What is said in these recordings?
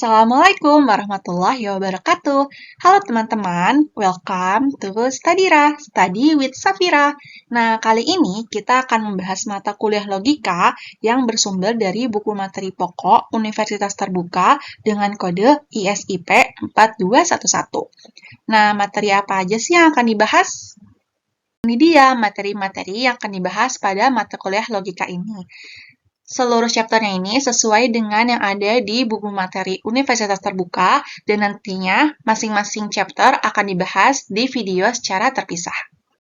Assalamualaikum warahmatullahi wabarakatuh. Halo teman-teman, welcome to Studira, Study with Safira. Nah, kali ini kita akan membahas mata kuliah logika yang bersumber dari buku materi pokok Universitas Terbuka dengan kode ISIP 4211. Nah, materi apa aja sih yang akan dibahas? Ini dia materi-materi yang akan dibahas pada mata kuliah logika ini. Seluruh chapternya ini sesuai dengan yang ada di buku materi Universitas Terbuka dan nantinya masing-masing chapter akan dibahas di video secara terpisah.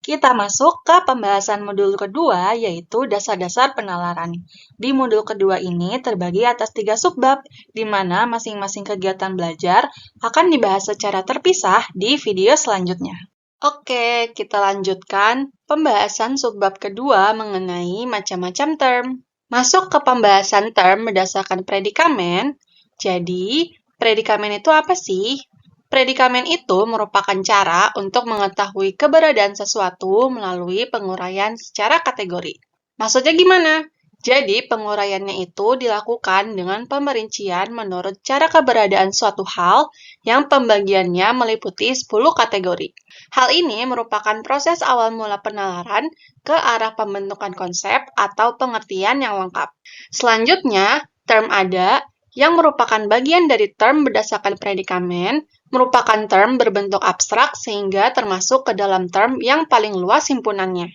Kita masuk ke pembahasan modul kedua, yaitu dasar-dasar penalaran. Di modul kedua ini terbagi atas 3 subbab, di mana masing-masing kegiatan belajar akan dibahas secara terpisah di video selanjutnya. Oke, kita lanjutkan pembahasan subbab kedua mengenai macam-macam term. Masuk ke pembahasan term berdasarkan predikamen. Jadi, predikamen itu apa sih? Predikamen itu merupakan cara untuk mengetahui keberadaan sesuatu melalui penguraian secara kategori. Maksudnya gimana? Jadi, penguraiannya itu dilakukan dengan pemerincian menurut cara keberadaan suatu hal yang pembagiannya meliputi 10 kategori. Hal ini merupakan proses awal mula penalaran ke arah pembentukan konsep atau pengertian yang lengkap. Selanjutnya, term ada yang merupakan bagian dari term berdasarkan predikamen, merupakan term berbentuk abstrak sehingga termasuk ke dalam term yang paling luas himpunannya.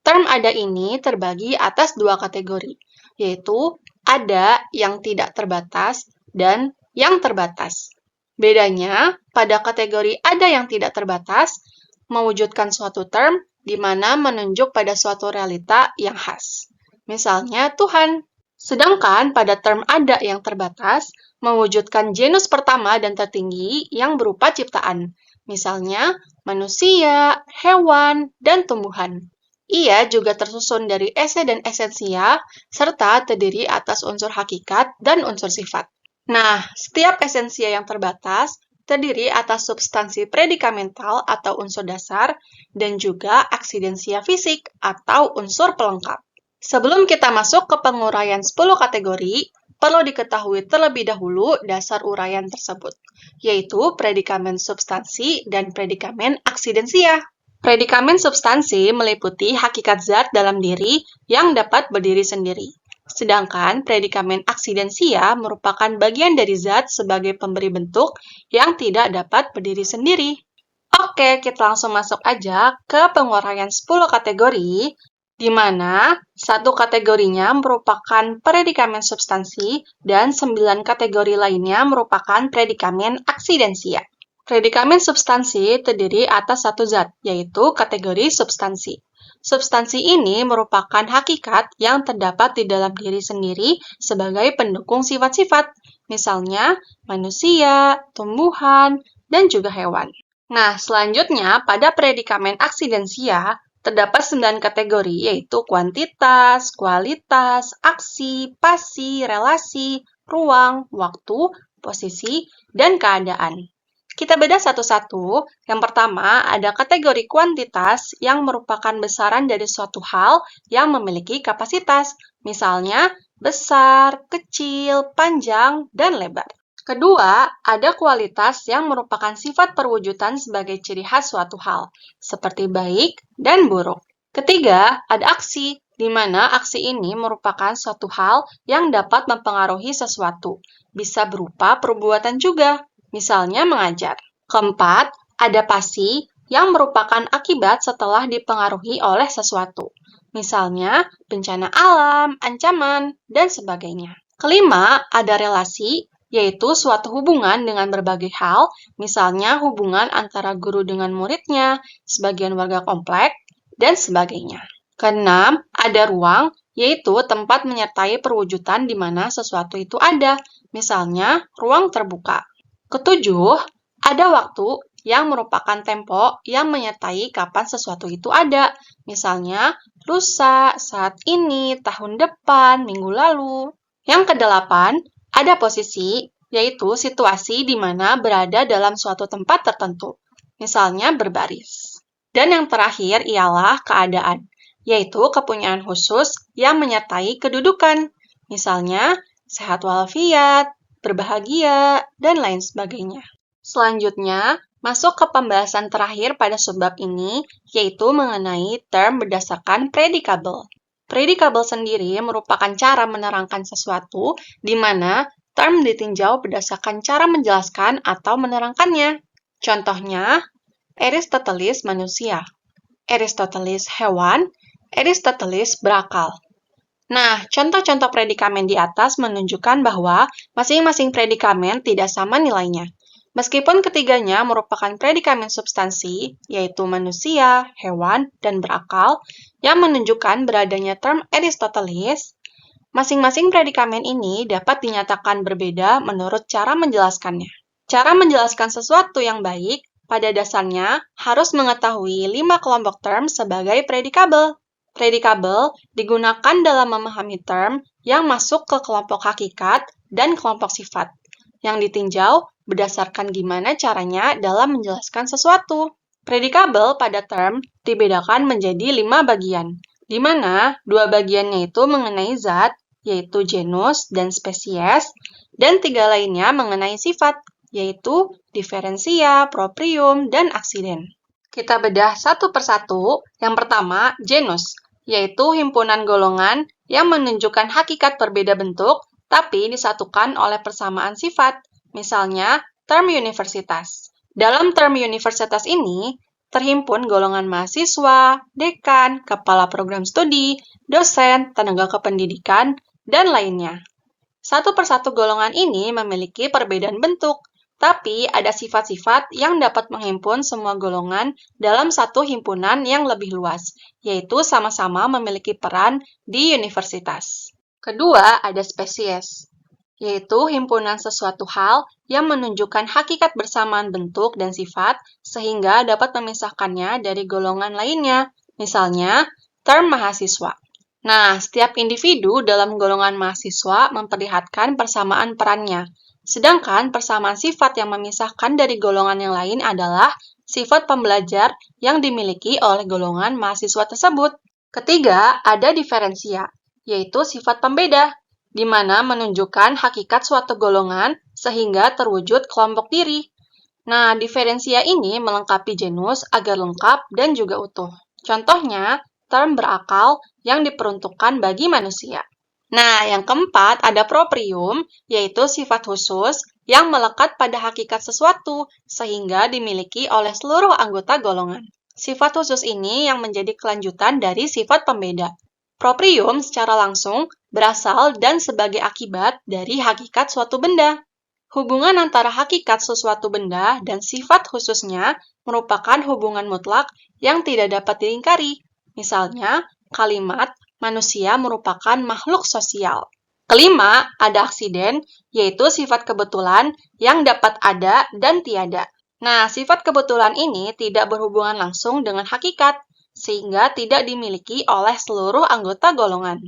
Term ada ini terbagi atas 2 kategori, yaitu ada yang tidak terbatas dan yang terbatas. Bedanya, pada kategori ada yang tidak terbatas, mewujudkan suatu term di mana menunjuk pada suatu realita yang khas. Misalnya Tuhan. Sedangkan pada term ada yang terbatas, mewujudkan genus pertama dan tertinggi yang berupa ciptaan. Misalnya manusia, hewan, dan tumbuhan. Ia juga tersusun dari ese dan esensia, serta terdiri atas unsur hakikat dan unsur sifat. Nah, setiap esensia yang terbatas terdiri atas substansi predikamental atau unsur dasar, dan juga aksidensia fisik atau unsur pelengkap. Sebelum kita masuk ke penguraian 10 kategori, perlu diketahui terlebih dahulu dasar uraian tersebut, yaitu predikamen substansi dan predikamen aksidensia. Predikamen substansi meliputi hakikat zat dalam diri yang dapat berdiri sendiri. Sedangkan predikamen aksidensia merupakan bagian dari zat sebagai pemberi bentuk yang tidak dapat berdiri sendiri. Oke, kita langsung masuk aja ke penguraian 10 kategori, di mana satu kategorinya merupakan predikamen substansi dan 9 kategori lainnya merupakan predikamen aksidensia. Predikamen substansi terdiri atas satu zat, yaitu kategori substansi. Substansi ini merupakan hakikat yang terdapat di dalam diri sendiri sebagai pendukung sifat-sifat, misalnya manusia, tumbuhan, dan juga hewan. Nah, selanjutnya pada predikamen aksidensia terdapat 9 kategori, yaitu kuantitas, kualitas, aksi, pasi, relasi, ruang, waktu, posisi, dan keadaan. Kita bedah satu-satu. Yang pertama, ada kategori kuantitas yang merupakan besaran dari suatu hal yang memiliki kapasitas, misalnya besar, kecil, panjang, dan lebar. Kedua, ada kualitas yang merupakan sifat perwujudan sebagai ciri khas suatu hal, seperti baik dan buruk. Ketiga, ada aksi, di mana aksi ini merupakan suatu hal yang dapat mempengaruhi sesuatu, bisa berupa perbuatan juga, misalnya mengajar. Keempat, ada pasi yang merupakan akibat setelah dipengaruhi oleh sesuatu, misalnya bencana alam, ancaman, dan sebagainya. Kelima, ada relasi, yaitu suatu hubungan dengan berbagai hal, misalnya hubungan antara guru dengan muridnya, sebagian warga komplek, dan sebagainya. Keenam, ada ruang, yaitu tempat menyertai perwujudan di mana sesuatu itu ada, misalnya ruang terbuka. Ketujuh, ada waktu yang merupakan tempo yang menyertai kapan sesuatu itu ada, misalnya lusa, saat ini, tahun depan, minggu lalu. Yang kedelapan, ada posisi, yaitu situasi di mana berada dalam suatu tempat tertentu, misalnya berbaris. Dan yang terakhir ialah keadaan, yaitu kepunyaan khusus yang menyertai kedudukan, misalnya sehat walafiat, berbahagia, dan lain sebagainya. Selanjutnya, masuk ke pembahasan terakhir pada subbab ini, yaitu mengenai term berdasarkan predicable. Predicable sendiri merupakan cara menerangkan sesuatu di mana term ditinjau berdasarkan cara menjelaskan atau menerangkannya. Contohnya, Aristoteles manusia, Aristoteles hewan, Aristoteles berakal. Nah, contoh-contoh predikamen di atas menunjukkan bahwa masing-masing predikamen tidak sama nilainya. Meskipun ketiganya merupakan predikamen substansi, yaitu manusia, hewan, dan berakal, yang menunjukkan beradanya term Aristoteles, masing-masing predikamen ini dapat dinyatakan berbeda menurut cara menjelaskannya. Cara menjelaskan sesuatu yang baik, pada dasarnya harus mengetahui 5 kelompok term sebagai predicable. Predicable digunakan dalam memahami term yang masuk ke kelompok hakikat dan kelompok sifat, yang ditinjau berdasarkan gimana caranya dalam menjelaskan sesuatu. Predicable pada term dibedakan menjadi 5 bagian, di mana 2 bagiannya itu mengenai zat, yaitu genus dan spesies, dan 3 lainnya mengenai sifat, yaitu diferensia, proprium, dan aksiden. Kita bedah satu persatu. Yang pertama, genus, yaitu himpunan golongan yang menunjukkan hakikat berbeda bentuk, tapi disatukan oleh persamaan sifat. Misalnya, term universitas. Dalam term universitas ini, terhimpun golongan mahasiswa, dekan, kepala program studi, dosen, tenaga kependidikan, dan lainnya. Satu persatu golongan ini memiliki perbedaan bentuk, tapi ada sifat-sifat yang dapat menghimpun semua golongan dalam satu himpunan yang lebih luas, yaitu sama-sama memiliki peran di universitas. Kedua, ada spesies, yaitu himpunan sesuatu hal yang menunjukkan hakikat bersamaan bentuk dan sifat sehingga dapat memisahkannya dari golongan lainnya, misalnya term mahasiswa. Nah, setiap individu dalam golongan mahasiswa memperlihatkan persamaan perannya, sedangkan persamaan sifat yang memisahkan dari golongan yang lain adalah sifat pembelajar yang dimiliki oleh golongan mahasiswa tersebut. Ketiga, ada diferensia, yaitu sifat pembeda, di mana menunjukkan hakikat suatu golongan sehingga terwujud kelompok diri. Nah, diferensia ini melengkapi genus agar lengkap dan juga utuh. Contohnya, term berakal yang diperuntukkan bagi manusia. Nah, yang keempat ada proprium, yaitu sifat khusus yang melekat pada hakikat sesuatu sehingga dimiliki oleh seluruh anggota golongan. Sifat khusus ini yang menjadi kelanjutan dari sifat pembeda. Proprium secara langsung berasal dan sebagai akibat dari hakikat suatu benda. Hubungan antara hakikat sesuatu benda dan sifat khususnya merupakan hubungan mutlak yang tidak dapat diingkari. Misalnya, kalimat manusia merupakan makhluk sosial. Kelima, ada aksiden, yaitu sifat kebetulan yang dapat ada dan tiada. Nah, sifat kebetulan ini tidak berhubungan langsung dengan hakikat, sehingga tidak dimiliki oleh seluruh anggota golongan.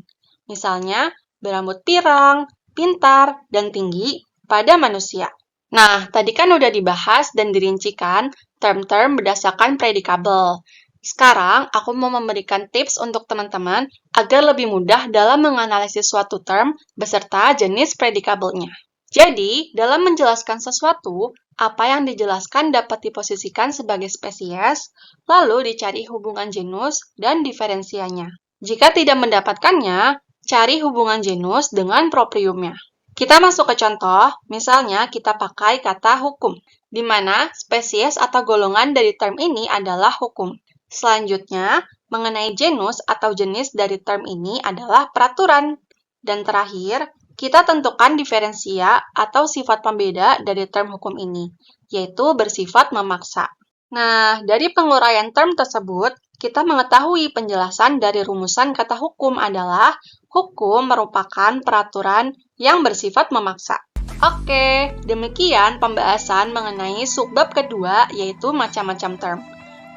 Misalnya, berambut pirang, pintar, dan tinggi pada manusia. Nah, tadi kan udah dibahas dan dirincikan term-term berdasarkan predicable. Sekarang, aku mau memberikan tips untuk teman-teman agar lebih mudah dalam menganalisis suatu term beserta jenis predicable-nya. Jadi, dalam menjelaskan sesuatu, apa yang dijelaskan dapat diposisikan sebagai spesies, lalu dicari hubungan genus dan diferensianya. Jika tidak mendapatkannya, cari hubungan genus dengan propriumnya. Kita masuk ke contoh, misalnya kita pakai kata hukum, di mana spesies atau golongan dari term ini adalah hukum. Selanjutnya, mengenai genus atau jenis dari term ini adalah peraturan. Dan terakhir, kita tentukan diferensia atau sifat pembeda dari term hukum ini, yaitu bersifat memaksa. Nah, dari penguraian term tersebut, kita mengetahui penjelasan dari rumusan kata hukum adalah hukum merupakan peraturan yang bersifat memaksa. Oke, demikian pembahasan mengenai subbab kedua, yaitu macam-macam term.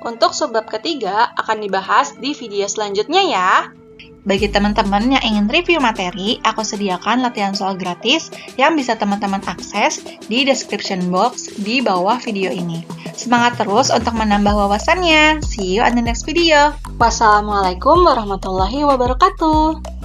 Untuk subbab ketiga akan dibahas di video selanjutnya ya. Bagi teman-teman yang ingin review materi, aku sediakan latihan soal gratis yang bisa teman-teman akses di description box di bawah video ini. Semangat terus untuk menambah wawasannya. See you on the next video. Wassalamualaikum warahmatullahi wabarakatuh.